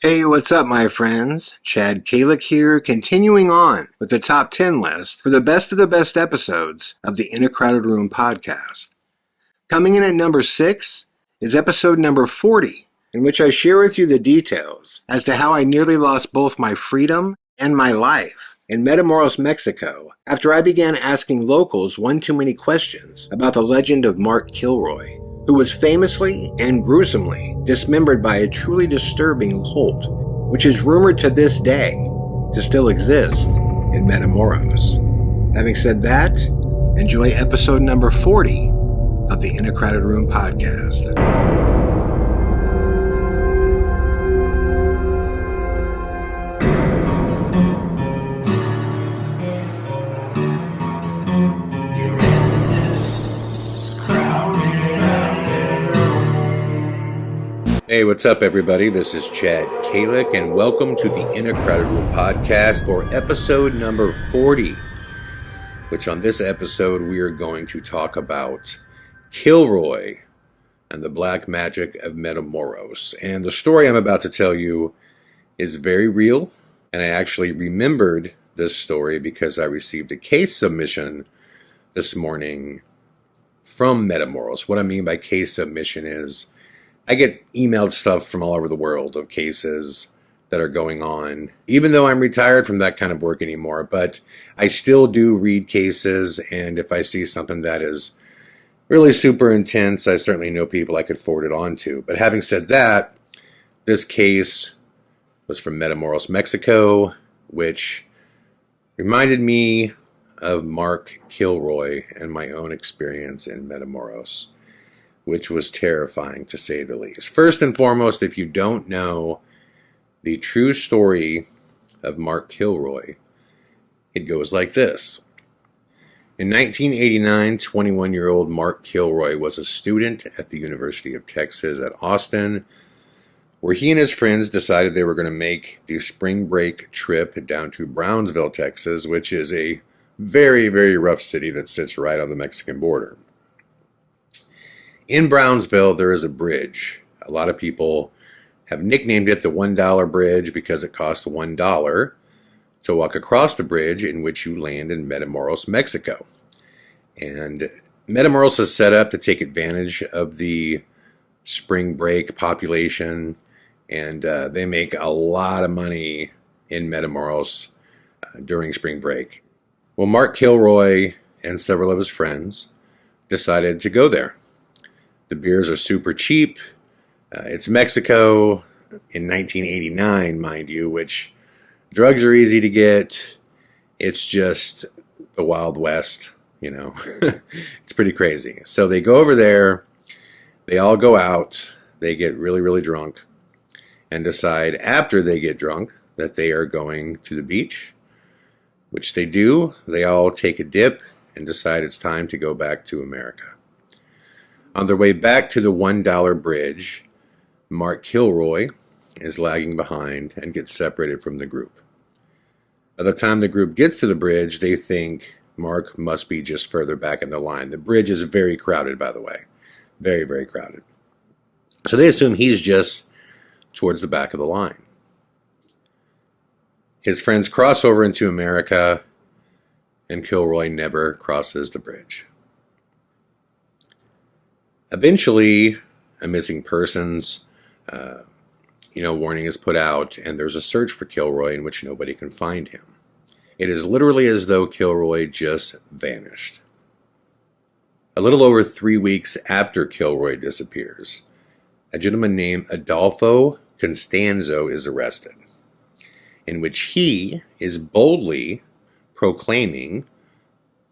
Hey, what's up, my friends? Chad Calek here, continuing on with the top 10 list for the best of the best episodes of the In a Crowded Room podcast. Coming in at number 6 is episode number 40, in which I share with you the details as to how I nearly lost both my freedom and my life in Matamoros, Mexico, after I began asking locals one too many questions about the legend of Mark Kilroy, who was famously and gruesomely dismembered by a truly disturbing cult, which is rumored to this day to still exist in Matamoros. Having said that, enjoy episode number 40 of the In a Crowded Room podcast. Hey, what's up, everybody? This is Chad Calek, and welcome to the In a Crowded Room podcast for episode number 40, which on this episode we are going to talk about Kilroy and the black magic of Matamoros. And the story I'm about to tell you is very real, and I actually remembered this story because I received a case submission this morning from Matamoros. What I mean by case submission is I get emailed stuff from all over the world of cases that are going on, even though I'm retired from that kind of work anymore. But I still do read cases, and if I see something that is really super intense, I certainly know people I could forward it on to. But having said that, this case was from Matamoros, Mexico, which reminded me of Mark Kilroy and my own experience in Matamoros, which was terrifying to say the least. First and foremost, if you don't know the true story of Mark Kilroy, it goes like this. In 1989, 21-year-old Mark Kilroy was a student at the University of Texas at Austin, where he and his friends decided they were going to make the spring break trip down to Brownsville, Texas, which is a very, very rough city that sits right on the Mexican border. In Brownsville, there is a bridge. A lot of people have nicknamed it the $1 bridge because it costs $1 to walk across the bridge in which you land in Matamoros, Mexico. And Matamoros is set up to take advantage of the spring break population, and they make a lot of money in Matamoros during spring break. Well, Mark Kilroy and several of his friends decided to go there. The beers are super cheap. It's Mexico in 1989, mind you, which drugs are easy to get. It's just the Wild West, you know. It's pretty crazy. So they go over there. They all go out. They get really, really drunk and decide after they get drunk that they are going to the beach, which they do. They all take a dip and decide it's time to go back to America. On their way back to the $1 bridge, Mark Kilroy is lagging behind and gets separated from the group. By the time the group gets to the bridge, they think Mark must be just further back in the line. The bridge is very crowded, by the way. Very, very crowded. So they assume he's just towards the back of the line. His friends cross over into America, and Kilroy never crosses the bridge. Eventually, a missing persons, warning is put out, and there's a search for Kilroy in which nobody can find him. It is literally as though Kilroy just vanished. A little over 3 weeks after Kilroy disappears, a gentleman named Adolfo Constanzo is arrested, in which he is boldly proclaiming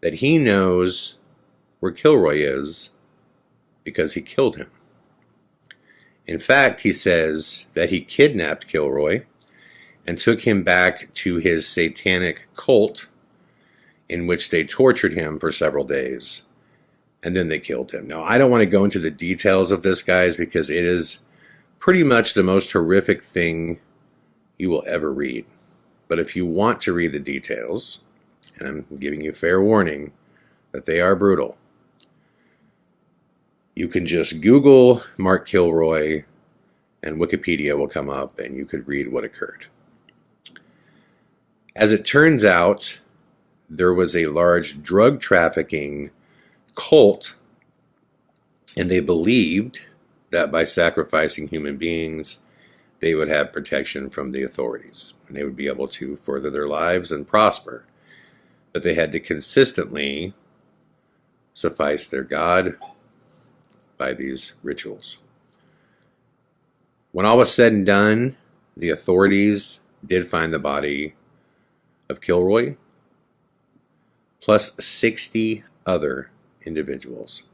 that he knows where Kilroy is because he killed him. In fact, he says that he kidnapped Kilroy and took him back to his satanic cult, in which they tortured him for several days, and then they killed him. Now, I don't want to go into the details of this, guys, because it is pretty much the most horrific thing you will ever read. But if you want to read the details, and I'm giving you fair warning that they are brutal, you can just Google Mark Kilroy and Wikipedia will come up and you could read what occurred. As it turns out, there was a large drug trafficking cult, and they believed that by sacrificing human beings, they would have protection from the authorities, and they would be able to further their lives and prosper. But they had to consistently suffice their God by these rituals. When all was said and done, the authorities did find the body of Kilroy, plus 60 other individuals,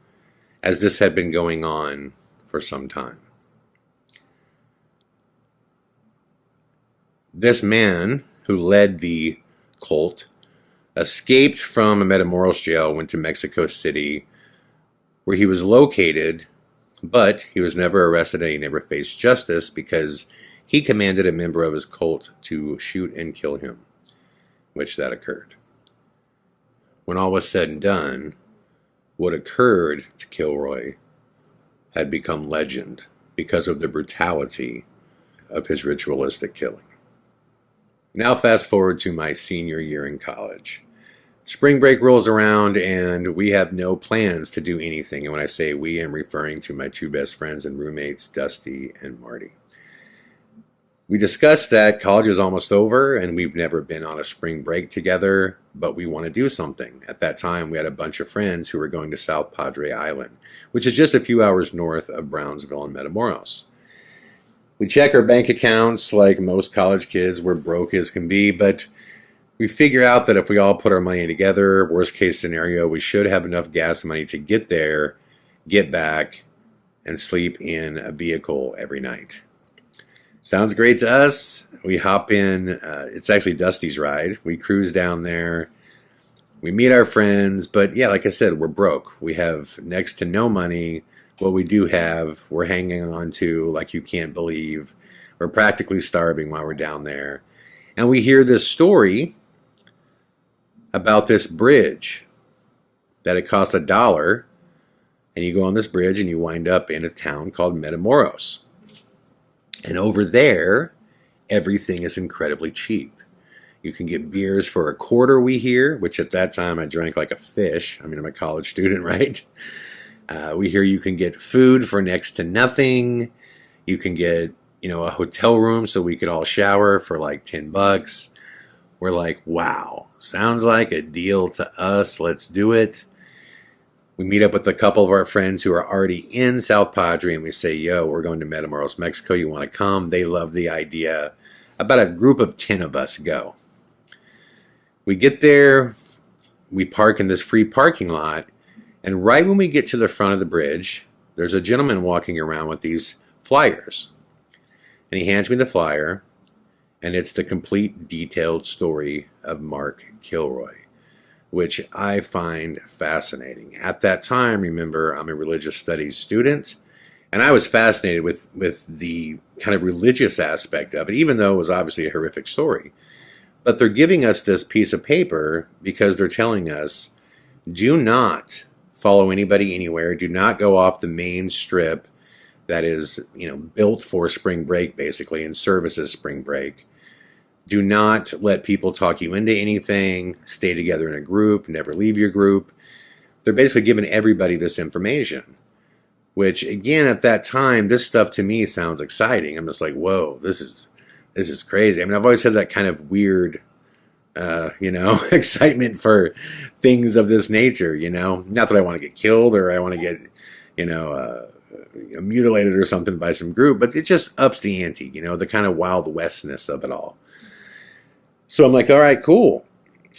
as this had been going on for some time. This man, who led the cult, escaped from a Matamoros jail, went to Mexico City, where he was located, but he was never arrested and he never faced justice because he commanded a member of his cult to shoot and kill him, which that occurred. When all was said and done, what occurred to Kilroy had become legend because of the brutality of his ritualistic killing. Now fast forward to my senior year in college. Spring break rolls around and we have no plans to do anything. And when I say we, I'm referring to my two best friends and roommates, Dusty and Marty. We discussed that college is almost over and we've never been on a spring break together, but we want to do something. At that time, we had a bunch of friends who were going to South Padre Island, which is just a few hours north of Brownsville and Matamoros. We check our bank accounts like most college kids. We're broke as can be, but we figure out that if we all put our money together, worst case scenario, we should have enough gas money to get there, get back, and sleep in a vehicle every night. Sounds great to us. We hop in. It's actually Dusty's ride. We cruise down there. We meet our friends. But yeah, like I said, we're broke. We have next to no money. What we do have, we're hanging on to like you can't believe. We're practically starving while we're down there. And we hear this story about this bridge that it cost $1. And you go on this bridge and you wind up in a town called Matamoros. And over there, everything is incredibly cheap. You can get beers for $0.25, we hear, which at that time I drank like a fish. I mean, I'm a college student, right? We hear you can get food for next to nothing. You can get, a hotel room so we could all shower for like $10. We're like, wow, sounds like a deal to us. Let's do it. We meet up with a couple of our friends who are already in South Padre and we say, yo, we're going to Matamoros, Mexico. You want to come? They love the idea. About a group of 10 of us go. We get there. We park in this free parking lot. And right when we get to the front of the bridge, there's a gentleman walking around with these flyers. And he hands me the flyer. And it's the complete detailed story of Mark Kilroy, which I find fascinating. At that time, remember, I'm a religious studies student, and I was fascinated with the kind of religious aspect of it, even though it was obviously a horrific story. But they're giving us this piece of paper because they're telling us, do not follow anybody anywhere. Do not go off the main strip that is, built for spring break, basically, and services spring break. Do not let people talk you into anything. Stay together in a group. Never leave your group. They're basically giving everybody this information, which, again, at that time, this stuff to me sounds exciting. I'm just like, whoa, this is crazy. I mean, I've always had that kind of weird, excitement for things of this nature, Not that I want to get killed or I want to get, mutilated or something by some group, but it just ups the ante, the kind of Wild Westness of it all. So I'm like, all right, cool.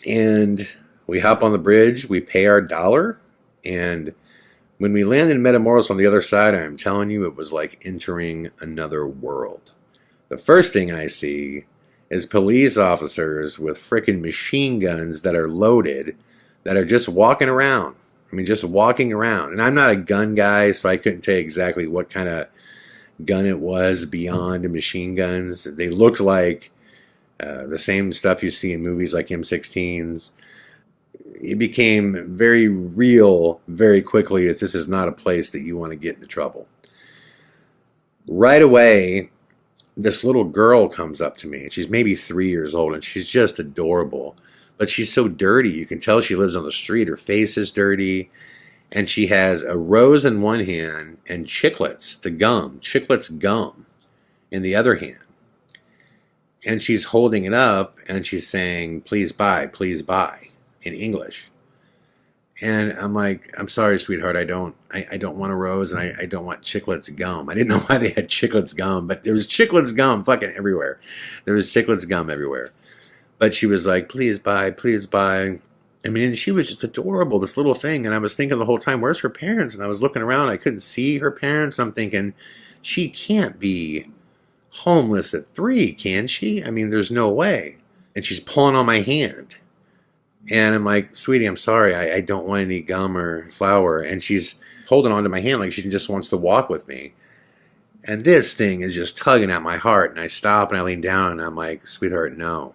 And we hop on the bridge, we pay our $1, and when we land in Matamoros on the other side, I'm telling you, it was like entering another world. The first thing I see is police officers with frickin' machine guns that are loaded, that are just walking around. I mean, just walking around. And I'm not a gun guy, so I couldn't tell you exactly what kind of gun it was beyond machine guns. They looked like the same stuff you see in movies like M16s. It became very real very quickly that this is not a place that you want to get into trouble. Right away, this little girl comes up to me, and she's maybe 3 years old, and she's just adorable. But she's so dirty. You can tell she lives on the street. Her face is dirty. And she has a rose in one hand and Chiclets, the gum, Chiclets gum in the other hand. And she's holding it up and she's saying, please buy in English. And I'm like, I'm sorry, sweetheart, I don't want a rose, and I don't want Chiclets gum. I didn't know why they had Chiclets gum, but there was Chiclets gum fucking everywhere. There was Chiclets gum everywhere. But she was like, please buy, please buy. I mean, and she was just adorable, this little thing. And I was thinking the whole time, where's her parents? And I was looking around, I couldn't see her parents. I'm thinking, she can't be homeless at 3, can she? I mean, there's no way. And she's pulling on my hand. And I'm like, sweetie, I'm sorry, I don't want any gum or flour. And she's holding onto my hand like she just wants to walk with me. And this thing is just tugging at my heart. And I stop and I lean down and I'm like, sweetheart, no.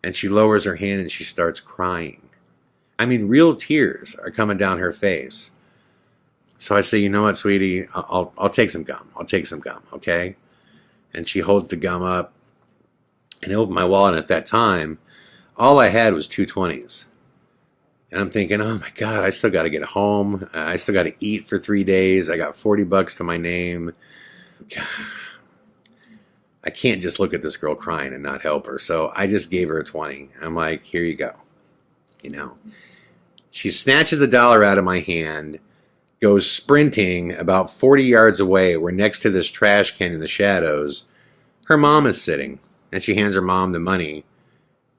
And she lowers her hand and she starts crying. I mean, real tears are coming down her face. So I say, you know what, sweetie, I'll take some gum. I'll take some gum, okay? And she holds the gum up. And I open my wallet, and at that time, all I had was 220s. And I'm thinking, oh my God, I still got to get home. I still got to eat for 3 days. I got $40 to my name. God. I can't just look at this girl crying and not help her. So I just gave her a 20. I'm like, here you go. You know, she snatches the dollar out of my hand, goes sprinting about 40 yards away, where next to this trash can in the shadows, her mom is sitting, and she hands her mom the money,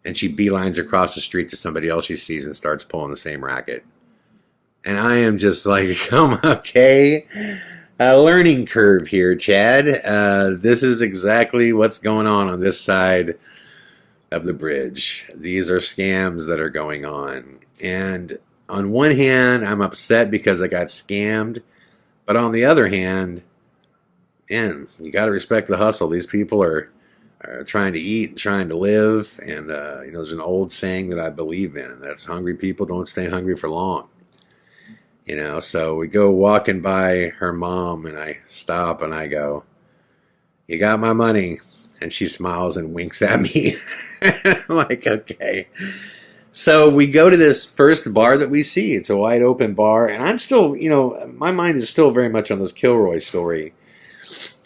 and she beelines across the street to somebody else she sees and starts pulling the same racket. And I am just like, okay, a learning curve here, Chad. This is exactly what's going on this side of the bridge. These are scams that are going on. And on one hand, I'm upset because I got scammed. But on the other hand, man, you got to respect the hustle. These people are trying to eat and trying to live. And, there's an old saying that I believe in, and that's hungry people don't stay hungry for long. So we go walking by her mom, and I stop and I go, you got my money? And she smiles and winks at me. I'm like, okay. So we go to this first bar that we see. It's a wide open bar. And I'm still, my mind is still very much on this Kilroy story.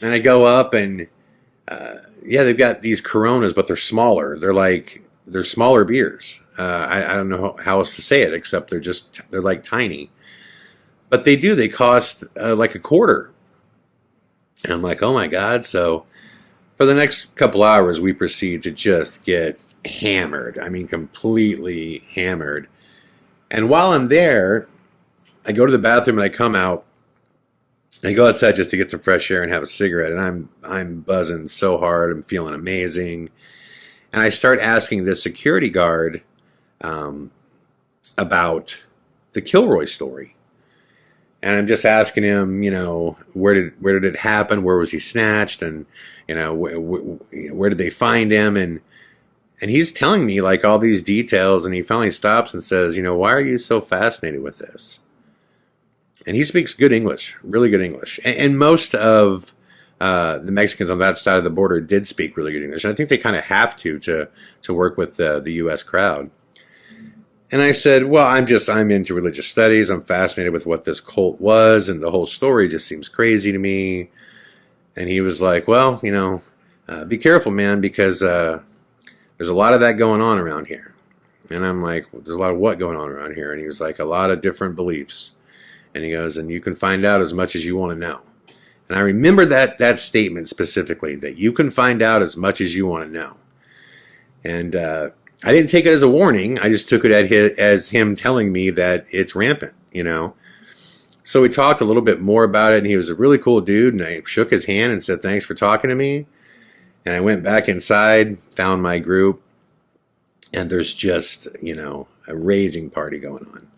And I go up and, they've got these Coronas, but they're smaller. They're smaller beers. I don't know how else to say it, except they're like tiny. But they cost like a quarter. And I'm like, oh my God. So for the next couple hours, we proceed to just get hammered. I mean, completely hammered. And while I'm there, I go to the bathroom and I come out. I go outside just to get some fresh air and have a cigarette. And I'm buzzing so hard. I'm feeling amazing. And I start asking the security guard about the Kilroy story. And I'm just asking him, where did it happen? Where was he snatched? And, where did they find him? And he's telling me like all these details. And he finally stops and says, why are you so fascinated with this? And he speaks good English, really good English. And most of the Mexicans on that side of the border did speak really good English. And I think they kind of have to work with the U.S. crowd. And I said, well, I'm into religious studies. I'm fascinated with what this cult was, and the whole story just seems crazy to me. And he was like, well, be careful, man, because there's a lot of that going on around here. And I'm like, well, there's a lot of what going on around here? And he was like, a lot of different beliefs. And he goes, and you can find out as much as you want to know. And I remember that statement specifically, that you can find out as much as you want to know. And I didn't take it as a warning. I just took it as him telling me that it's rampant, So we talked a little bit more about it, and he was a really cool dude, and I shook his hand and said, thanks for talking to me. And I went back inside, found my group, and there's just, a raging party going on.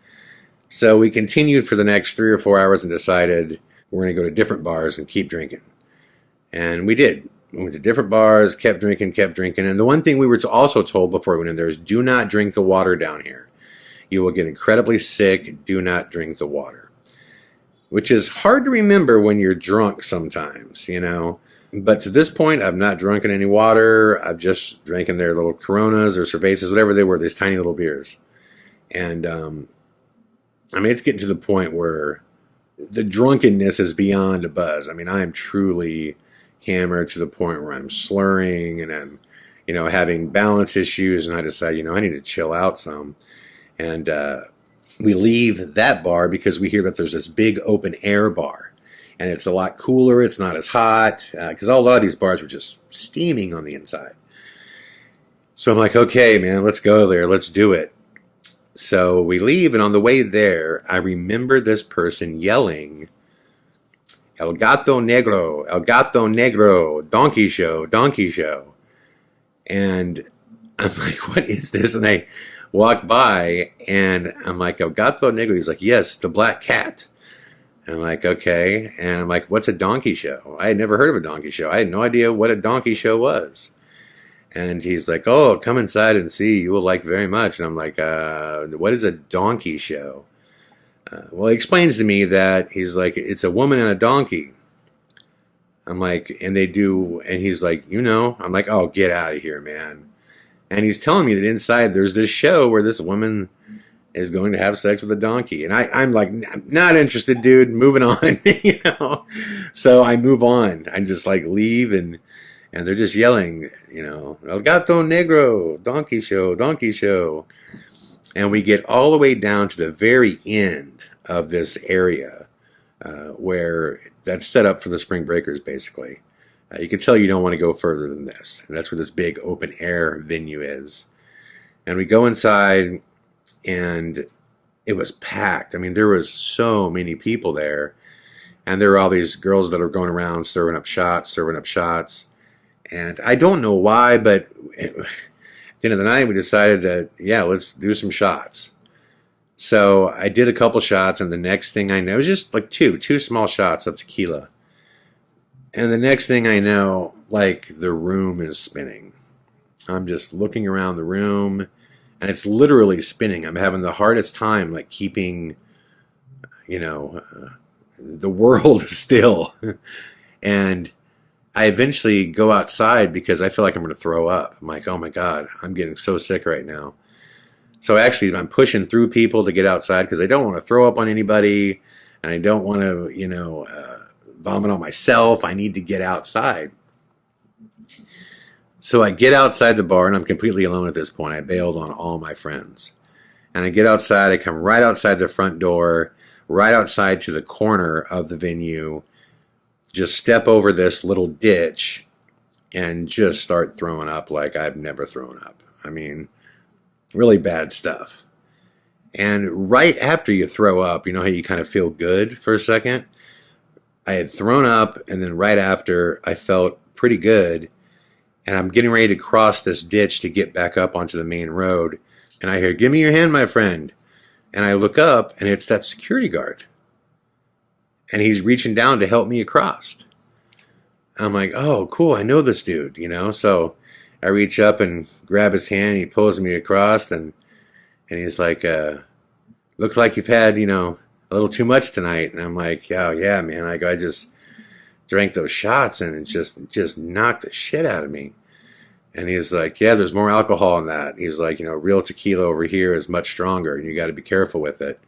So we continued for the next 3 or 4 hours and decided we're going to go to different bars and keep drinking. And we did. We went to different bars, kept drinking. And the one thing we were also told before we went in there is, do not drink the water down here. You will get incredibly sick. Do not drink the water. which is hard to remember when you're drunk sometimes, But to this point, I've not drunken any water. I've just drinking their little Coronas or Cervezas, whatever they were, these tiny little beers. And, it's getting to the point where the drunkenness is beyond a buzz. I am truly hammered to the point where I'm slurring and I'm, having balance issues. And I decide, I need to chill out some. And we leave that bar because we hear that there's this big open air bar. And it's a lot cooler. It's not as hot. Because a lot of these bars were just steaming on the inside. So I'm like, okay, man, let's go there. Let's do it. So we leave, and on the way there, I remember this person yelling, El Gato Negro, donkey show, donkey show. And I'm like, what is this? And I walk by, and I'm like, El Gato Negro. He's like, yes, the black cat. And I'm like, okay. And I'm like, what's a donkey show? I had never heard of a donkey show. I had no idea what a donkey show was. And he's like, oh, come inside and see. You will like very much. And I'm like, what is a donkey show? Well, he explains to me that he's like, it's a woman and a donkey. I'm like, and they do, and he's like, I'm like, oh, get out of here, man. And he's telling me that inside there's this show where this woman is going to have sex with a donkey. And I'm like, I'm not interested, dude. Moving on, So I move on. I just like leave and they're just yelling, El Gato Negro, donkey show, donkey show. And we get all the way down to the very end of this area where that's set up for the spring breakers, basically. You can tell you don't want to go further than this. And that's where this big open air venue is. And we go inside, and it was packed. There was so many people there. And there were all these girls that are going around serving up shots. And I don't know why, but at the end of the night, we decided that, yeah, let's do some shots. So I did a couple shots, and the next thing I know, it was just like two small shots of tequila. And the next thing I know, like, the room is spinning. I'm just looking around the room, and it's literally spinning. I'm having the hardest time, like, keeping, the world still. And I eventually go outside because I feel like I'm going to throw up. I'm like, oh my God, I'm getting so sick right now. So actually, I'm pushing through people to get outside because I don't want to throw up on anybody, and I don't want to, vomit on myself. I need to get outside. So I get outside the bar, and I'm completely alone at this point. I bailed on all my friends. And I get outside. I come right outside the front door, right outside to the corner of the venue, just step over this little ditch and just start throwing up like I've never thrown up. Really bad stuff. And right after you throw up, you know how you kind of feel good for a second? I had thrown up, and then right after, I felt pretty good. And I'm getting ready to cross this ditch to get back up onto the main road. And I hear, give me your hand, my friend. And I look up, and it's that security guard. And he's reaching down to help me across. I'm like, oh, cool, I know this dude, So I reach up and grab his hand. He pulls me across, and he's like, looks like you've had, a little too much tonight. And I'm like, oh, yeah, man. I just drank those shots, and it just knocked the shit out of me. And he's like, yeah, there's more alcohol in that. He's like, real tequila over here is much stronger, and you got to be careful with it.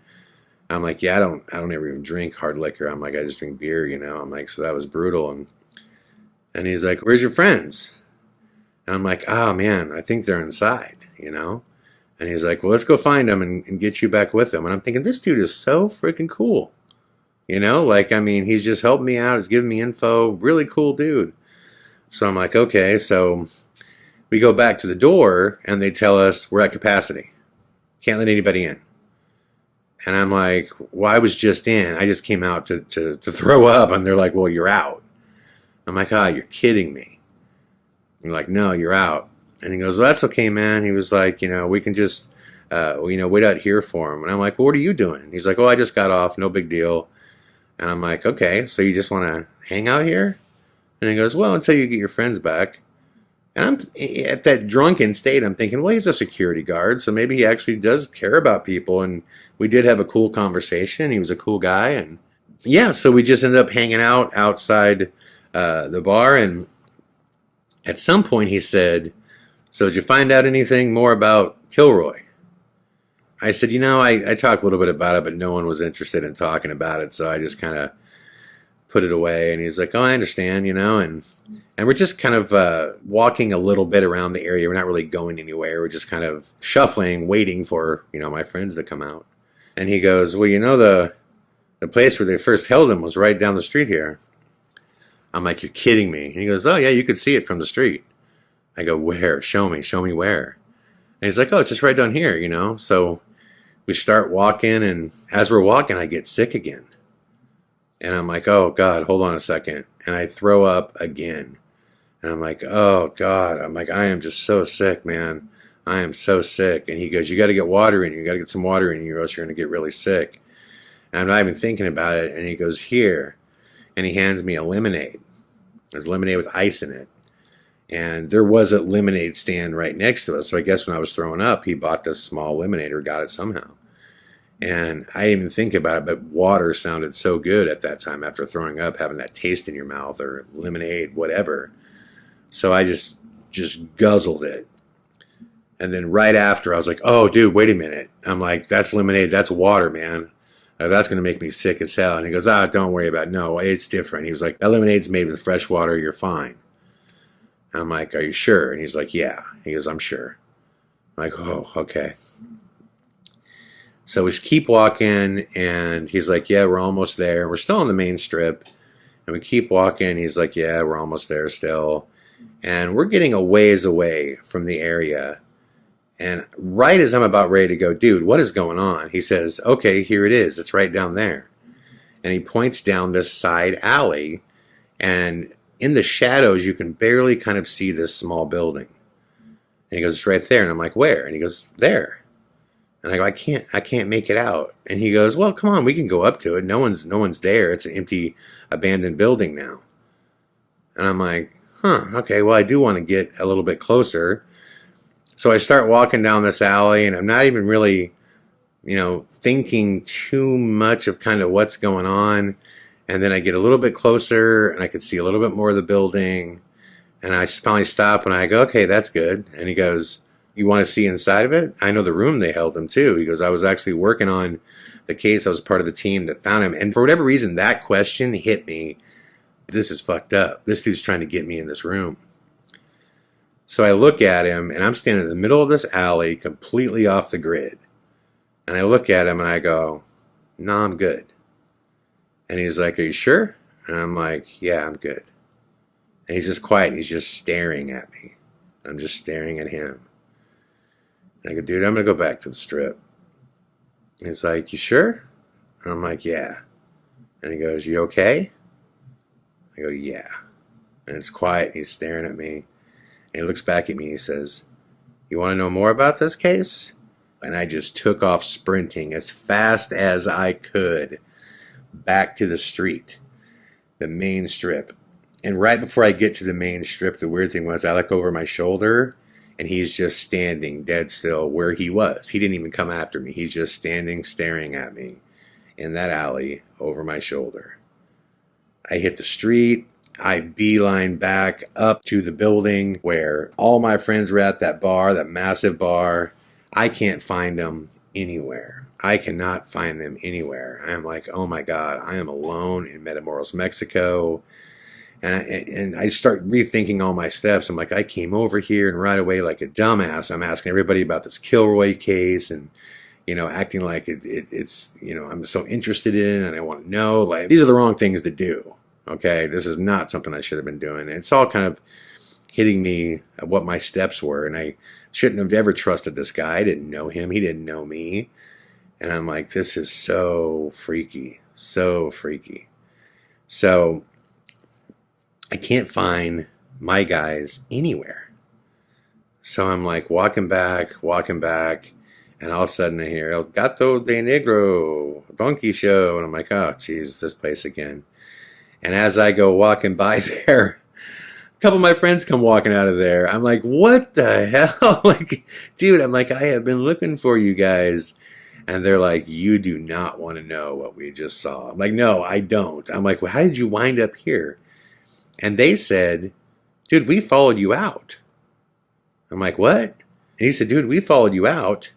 I'm like, yeah, I don't ever even drink hard liquor. I'm like, I just drink beer, I'm like, so that was brutal. And he's like, where's your friends? And I'm like, oh man, I think they're inside, And he's like, well, let's go find them and get you back with them. And I'm thinking, this dude is so freaking cool. He's just helping me out. He's giving me info. Really cool dude. So I'm like, okay. So we go back to the door, and they tell us we're at capacity. Can't let anybody in. And I'm like, well, I was just in. I just came out to throw up. And they're like, well, you're out. I'm like, you're kidding me. I'm like, no, you're out. And he goes, well, that's okay, man. He was like, we can just, wait out here for him. And I'm like, well, what are you doing? He's like, oh, I just got off. No big deal. And I'm like, okay, so you just want to hang out here? And he goes, well, until you get your friends back. And I'm at that drunken state. I'm thinking, well, he's a security guard, so maybe he actually does care about people. And we did have a cool conversation. He was a cool guy. And yeah, so we just ended up hanging out outside the bar, and at some point he said, "So did you find out anything more about Kilroy?" I said, I talked a little bit about it, but no one was interested in talking about it, so I just kind of put it away. And he's like, "Oh, I understand, and we're just kind of walking a little bit around the area. We're not really going anywhere. We're just kind of shuffling, waiting for, my friends to come out." And he goes, "Well, the place where they first held him was right down the street here." I'm like, "You're kidding me." And he goes, "Oh, yeah, you could see it from the street." I go, "Where? Show me where." And he's like, "Oh, it's just right down here, So we start walking, and as we're walking, I get sick again. And I'm like, "Oh, God, hold on a second." And I throw up again. And I'm like, "Oh, God." I'm like, "I am just so sick, man. I am so sick." And he goes, "You got to get water in you. You got to get some water in you, or else you're going to get really sick." And I'm not even thinking about it. And he goes, "Here." And he hands me a lemonade. There's lemonade with ice in it. And there was a lemonade stand right next to us. So I guess when I was throwing up, he bought this small lemonade or got it somehow. And I didn't even think about it, but water sounded so good at that time after throwing up, having that taste in your mouth, or lemonade, whatever. So I just guzzled it. And then right after, I was like, "Oh, dude, wait a minute." I'm like, "That's lemonade. That's water, man. That's going to make me sick as hell." And he goes, "Don't worry about it. No, it's different." He was like, "That lemonade's made with fresh water. You're fine." I'm like, "Are you sure?" And he's like, "Yeah." He goes, "I'm sure." I'm like, "Oh, okay." So we just keep walking, and he's like, "Yeah, we're almost there." We're still on the main strip, and we keep walking. He's like, "Yeah, we're almost there still." And we're getting a ways away from the area. And right as I'm about ready to go, "Dude, what is going on?" He says, "Okay, here it is. It's right down there." And he points down this side alley, and in the shadows, you can barely kind of see this small building. And he goes, "It's right there." And I'm like, "Where?" And he goes, "There." And I go, I can't make it out." And he goes, "Well, come on, we can go up to it. No one's there. It's an empty, abandoned building now." And I'm like, okay, well, I do want to get a little bit closer. So I start walking down this alley, and I'm not even really, thinking too much of kind of what's going on. And then I get a little bit closer, and I could see a little bit more of the building. And I finally stop, and I go, "Okay, that's good." And he goes, "You want to see inside of it? I know the room they held him too." He goes, "I was actually working on the case. I was part of the team that found him." And for whatever reason, that question hit me. This is fucked up. This dude's trying to get me in this room. So I look at him, and I'm standing in the middle of this alley, completely off the grid. And I look at him, and I go, "No, I'm good." And he's like, "Are you sure?" And I'm like, "Yeah, I'm good." And he's just quiet, and he's just staring at me. I'm just staring at him. And I go, "Dude, I'm going to go back to the strip." And he's like, "You sure?" And I'm like, "Yeah." And he goes, "You okay?" I go, "Yeah." And it's quiet, and he's staring at me. And he looks back at me, and he says, "You want to know more about this case?" And I just took off sprinting as fast as I could back to the street, the main strip. And right before I get to the main strip, the weird thing was I look over my shoulder, and he's just standing dead still where he was. He didn't even come after me. He's just standing, staring at me in that alley over my shoulder. I hit the street. I beeline back up to the building where all my friends were at, that bar, that massive bar. I can't find them anywhere. I cannot find them anywhere. I'm like, oh my God, I am alone in Matamoros, Mexico. And I start rethinking all my steps. I'm like, I came over here, and right away, like a dumbass, I'm asking everybody about this Kilroy case, and acting like it's I'm so interested in it, and I want to know. Like, these are the wrong things to do. Okay, this is not something I should have been doing. And it's all kind of hitting me at what my steps were, and I shouldn't have ever trusted this guy. I didn't know him. He didn't know me. And I'm like, this is so freaky, so freaky. So I can't find my guys anywhere. So I'm like walking back, and all of a sudden I hear El Gato de Negro, Donkey Show. And I'm like, oh, geez, this place again. And as I go walking by there, a couple of my friends come walking out of there. I'm like, what the hell? Like, dude, I'm like, I have been looking for you guys. And they're like, you do not want to know what we just saw. I'm like, no, I don't. I'm like, well, how did you wind up here? And they said, dude, we followed you out. I'm like, what? And he said, dude, we followed you out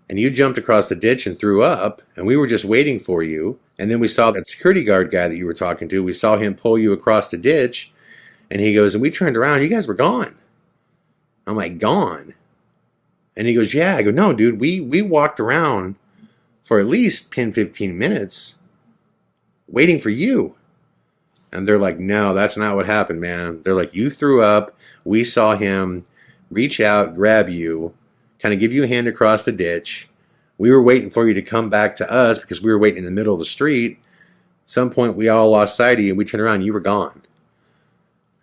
and you jumped across the ditch and threw up and we were just waiting for you. And then we saw that security guard guy that you were talking to. We saw him pull you across the ditch and he goes, and we turned around, you guys were gone. I'm like, gone? And he goes, yeah. I go, no, dude, we walked around for at least 10, 15 minutes waiting for you. And they're like, no, that's not what happened, man. They're like, you threw up. We saw him reach out, grab you, kind of give you a hand across the ditch. We were waiting for you to come back to us because we were waiting in the middle of the street. At some point, we all lost sight of you, and we turned around, and you were gone.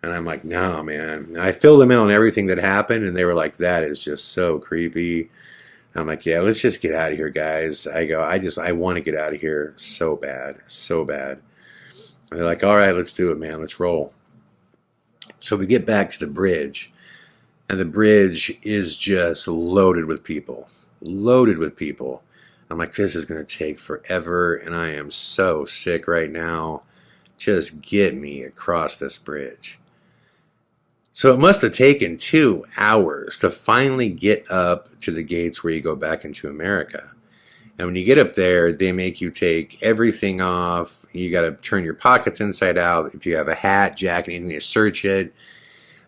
And I'm like, no, man. And I filled them in on everything that happened, and they were like, that is just so creepy. And I'm like, yeah, let's just get out of here, guys. I go, I want to get out of here so bad, so bad. And they're like, all right, let's do it, man. Let's roll. So we get back to the bridge. And the bridge is just loaded with people. Loaded with people. I'm like, this is going to take forever. And I am so sick right now. Just get me across this bridge. So it must have taken 2 hours to finally get up to the gates where you go back into America. And when you get up there, they make you take everything off. You got to turn your pockets inside out. If you have a hat, jacket, anything, they search it.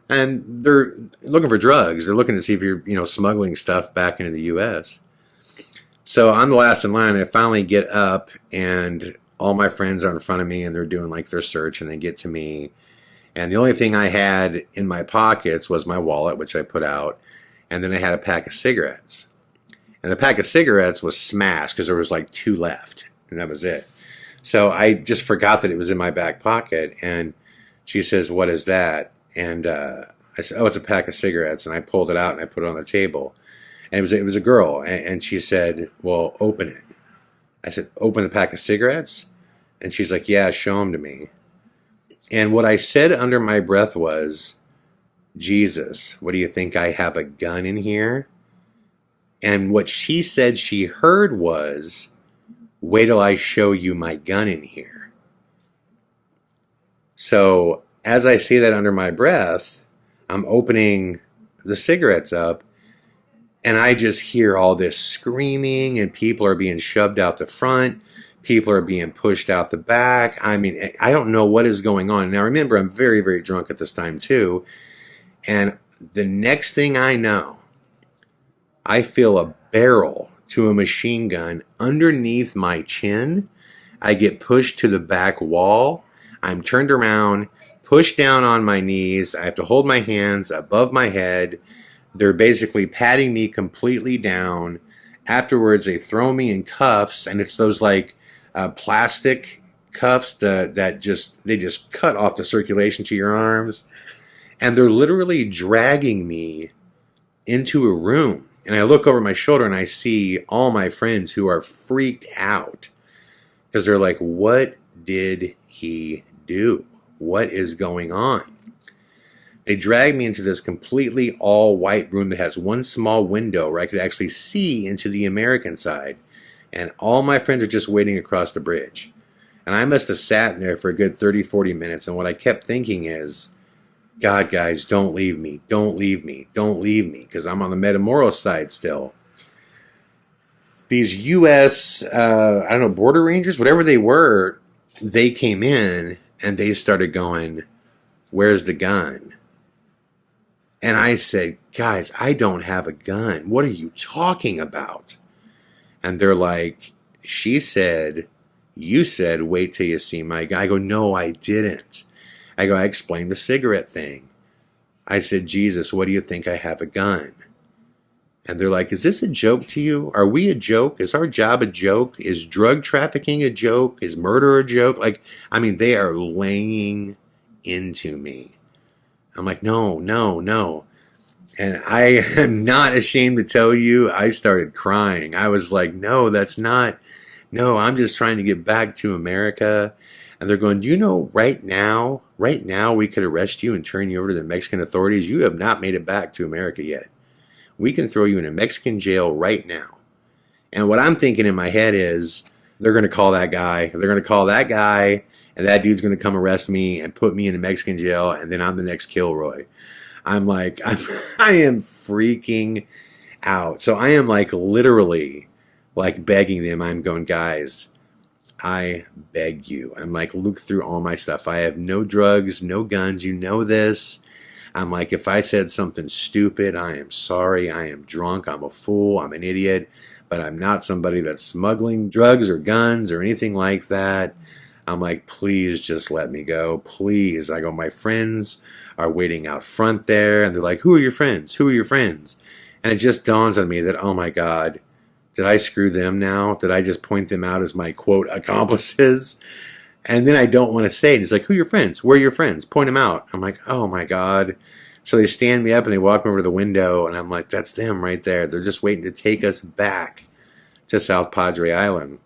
And they're looking for drugs. They're looking to see if you're, smuggling stuff back into the U.S. So I'm the last in line. I finally get up, and all my friends are in front of me, and they're doing like their search, and they get to me. And the only thing I had in my pockets was my wallet, which I put out, and then I had a pack of cigarettes. And the pack of cigarettes was smashed because there was like 2 left, and that was it. So I just forgot that it was in my back pocket, and she says, what is that? And I said, oh, it's a pack of cigarettes. And I pulled it out and I put it on the table. And it was a girl. And she said, well, open it. I said, open the pack of cigarettes? And she's like, yeah, show them to me. And what I said under my breath was, Jesus, what do you think, I have a gun in here? And what she said she heard was, wait till I show you my gun in here. So as I say that under my breath, I'm opening the cigarettes up, and I just hear all this screaming, and people are being shoved out the front. People are being pushed out the back. I mean, I don't know what is going on. Now, remember, I'm very, very drunk at this time, too. And the next thing I know, I feel a barrel to a machine gun underneath my chin. I get pushed to the back wall. I'm turned around, pushed down on my knees. I have to hold my hands above my head. They're basically patting me completely down. Afterwards, they throw me in cuffs, and it's those like plastic cuffs that just cut off the circulation to your arms. And they're literally dragging me into a room. And I look over my shoulder and I see all my friends who are freaked out because they're like, what did he do? What is going on? They dragged me into this completely all-white room that has one small window where I could actually see into the American side. And all my friends are just waiting across the bridge. And I must have sat in there for a good 30, 40 minutes. And what I kept thinking is, God, guys, don't leave me. Don't leave me. Don't leave me. Because I'm on the Matamoros side still. These U.S., border rangers, whatever they were, they came in and they started going, where's the gun? And I said, guys, I don't have a gun. What are you talking about? And they're like, she said, you said, wait till you see my gun. I go, no, I didn't. I go, I explained the cigarette thing. I said, Jesus, what do you think, I have a gun? And they're like, is this a joke to you? Are we a joke? Is our job a joke? Is drug trafficking a joke? Is murder a joke? They are laying into me. I'm like, no. And I am not ashamed to tell you, I started crying. I was like, no, I'm just trying to get back to America. And they're going, do you know right now we could arrest you and turn you over to the Mexican authorities. You have not made it back to America yet. We can throw you in a Mexican jail right now. And what I'm thinking in my head is they're going to call that guy. They're going to call that guy, and that dude's going to come arrest me and put me in a Mexican jail, and then I'm the next Kilroy. I'm like, I am freaking out. So I am like literally like begging them. I'm going, guys, I beg you. I'm like, look through all my stuff. I have no drugs, no guns. You know this. I'm like, if I said something stupid, I am sorry. I am drunk. I'm a fool. I'm an idiot. But I'm not somebody that's smuggling drugs or guns or anything like that. I'm like, please just let me go. Please. I go, my friends are waiting out front there. And they're like, who are your friends? Who are your friends? And it just dawns on me that, oh my God, did I screw them now? Did I just point them out as my, quote, accomplices? And then I don't want to say it. It's like, who are your friends? Where are your friends? Point them out. I'm like, oh my God. So they stand me up and they walk me over to the window. And I'm like, that's them right there. They're just waiting to take us back to South Padre Island.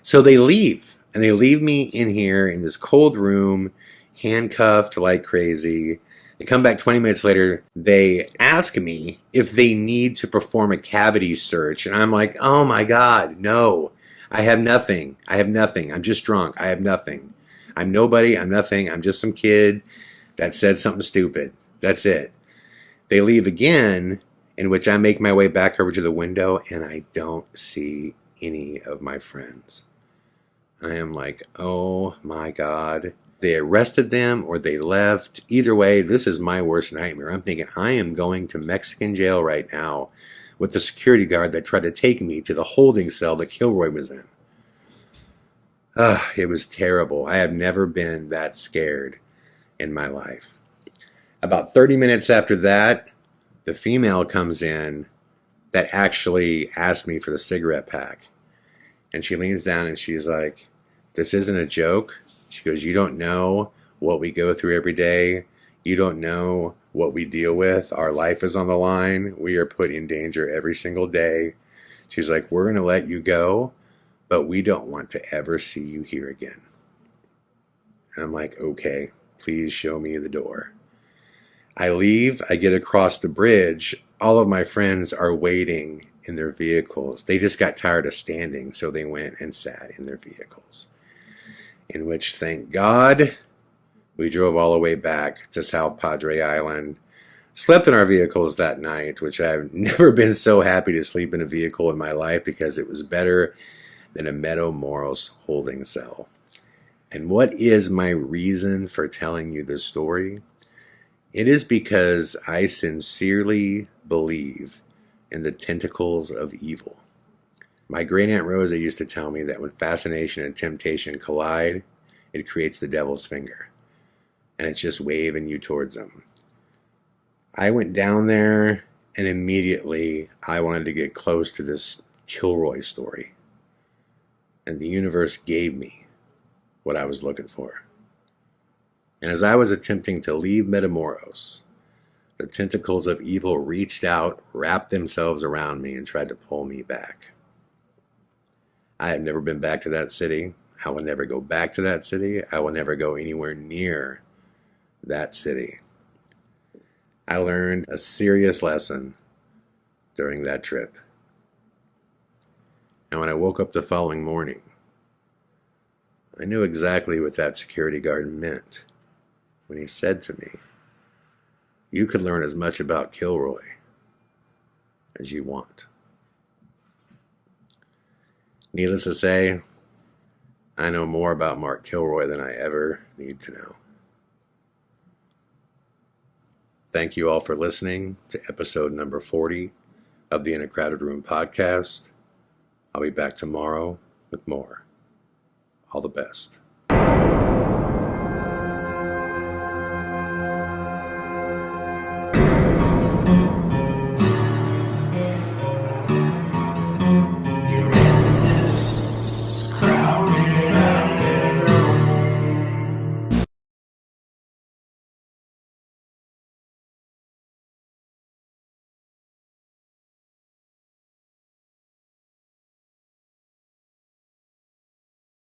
So they leave. And they leave me in here in this cold room, handcuffed like crazy. They come back 20 minutes later. They ask me if they need to perform a cavity search. And I'm like, oh my God, no. I have nothing. I have nothing. I'm just drunk. I have nothing. I'm nobody. I'm nothing. I'm just some kid that said something stupid. That's it. They leave again, in which I make my way back over to the window, and I don't see any of my friends. I am like, oh my God. They arrested them or they left. Either way, this is my worst nightmare. I'm thinking I am going to Mexican jail right now with the security guard that tried to take me to the holding cell that Kilroy was in. It was terrible. I have never been that scared in my life. About 30 minutes after that, the female comes in that actually asked me for the cigarette pack. And she leans down and she's like, this isn't a joke. She goes, you don't know what we go through every day. You don't know what we deal with. Our life is on the line. We are put in danger every single day. She's like, we're going to let you go, but we don't want to ever see you here again. And I'm like, okay, please show me the door. I leave. I get across the bridge. All of my friends are waiting in their vehicles. They just got tired of standing, so they went and sat in their vehicles. In which, thank God, we drove all the way back to South Padre Island, slept in our vehicles that night, which I've never been so happy to sleep in a vehicle in my life because it was better than a Matamoros holding cell. And what is my reason for telling you this story? It is because I sincerely believe in the tentacles of evil. My great Aunt Rosa used to tell me that when fascination and temptation collide, it creates the devil's finger. And it's just waving you towards them. I went down there and immediately I wanted to get close to this Kilroy story. And the universe gave me what I was looking for. And as I was attempting to leave Matamoros, the tentacles of evil reached out, wrapped themselves around me, and tried to pull me back. I have never been back to that city. I will never go back to that city. I will never go anywhere near that city. I learned a serious lesson during that trip. And when I woke up the following morning, I knew exactly what that security guard meant when he said to me, you could learn as much about Kilroy as you want. Needless to say, I know more about Mark Kilroy than I ever need to know. Thank you all for listening to episode number 40 of the In a Crowded Room podcast. I'll be back tomorrow with more. All the best.